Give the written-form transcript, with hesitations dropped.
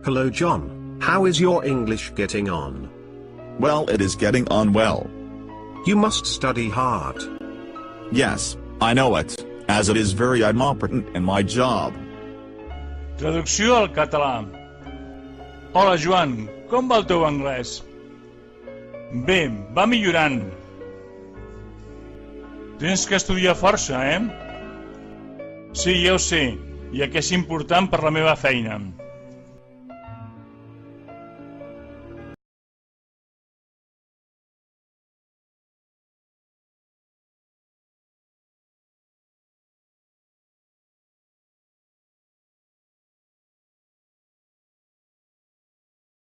Hello John, how is your English getting on? Well, it is getting on well. You must study hard. Yes, I know it, as it is very important in my job. Traducció al català. Hola Joan, com va el teu anglès? Bé, va millorant. Tens que estudiar força, eh? Sí, ja ho sé, ja que és important per la meva feina.